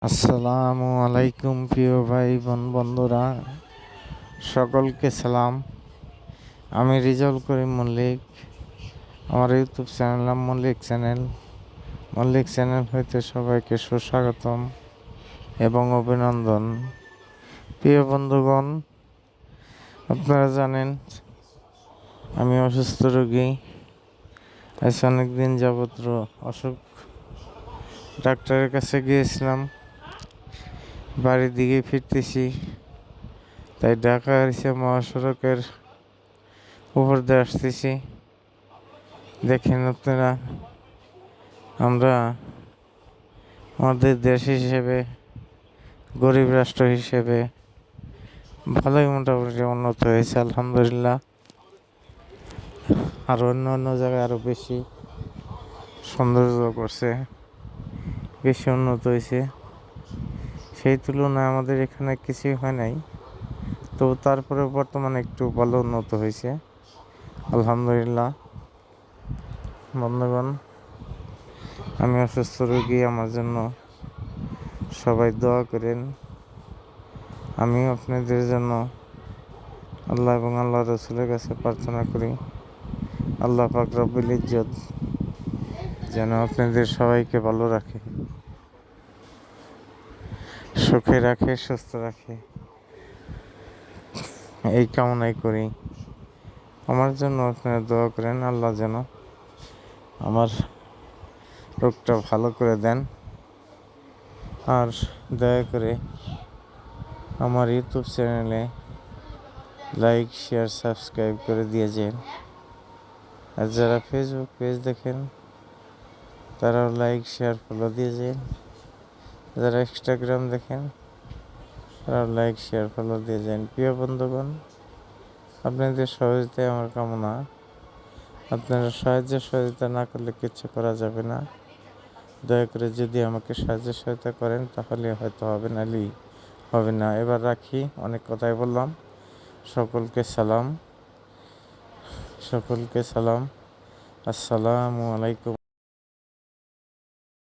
আসসালামু আলাইকুম প্রিয় ভাই বোন বন্ধুরা, সকলকে সালাম। আমি রিজাউল করিম মল্লিক। আমার ইউটিউব চ্যানেল নাম মল্লিক চ্যানেল হইতে সবাইকে সুস্বাগতম এবং অভিনন্দন। প্রিয় বন্ধুগণ, আপনারা জানেন আমি অসুস্থ রোগী। আজ অনেক দিন যাবৎ অসুখ। ডাক্তারের কাছে গিয়েছিলাম, বাড়ির দিকে ফিরতেছি, তাই ঢাকা এসে মহাসড়কের উপর দিয়ে আসতেছি। দেখেন আপনারা, আমরা আমাদের দেশ হিসেবে, গরিব রাষ্ট্র হিসেবে ভালোই মোটামুটি উন্নত হয়েছে আলহামদুলিল্লাহ। আর অন্য অন্য জায়গায় আরও বেশি সৌন্দর্য করছে, বেশি উন্নত হয়েছে। সেই তুলনায় আমাদের এখানে কিছুই হয় নাই, তো তারপরে বর্তমানে একটু ভালো উন্নত হয়েছে আলহামদুলিল্লাহ। বন্ধুগণ, আমি অসুস্থ রোগী, আমার জন্য সবাই দোয়া করেন। আমি আপনাদের জন্য আল্লাহ এবং আল্লাহ রসুলের কাছে প্রার্থনা করি, আল্লাহ পাক রব্বুল ইজ্জত যেন আপনাদের সবাইকে ভালো রাখে, সুখে রাখে, সুস্থ রাখে, এই কামনাই করি। আমার জন্য আপনারা দোয়া করেন, আল্লাহ যেন আমার রোগটা ভালো করে দেন। আর দয়া করে আমার ইউটিউব চ্যানেলে লাইক, শেয়ার, সাবস্ক্রাইব করে দিয়ে যান। আর যারা ফেসবুক পেজ দেখেন তারাও লাইক, শেয়ার, ফলো দিয়ে যান। যারা ইনস্টাগ্রাম দেখেন তারাও লাইক, শেয়ার, ফলো দিয়ে যান। প্রিয় বন্ধুগণ, আপনাদের সহযোগিতায় আমার কামনা। আপনারা সহযোগিতা না করলে কিচ্ছু করা যাবে না। দয়া করে যদি আমাকে সহায়তা করেন তাহলে হয়তো হবে, নাহলেই হবে না। এবার রাখি, অনেক কথাই বললাম। সকলকে সালাম। আসসালামু আলাইকুম।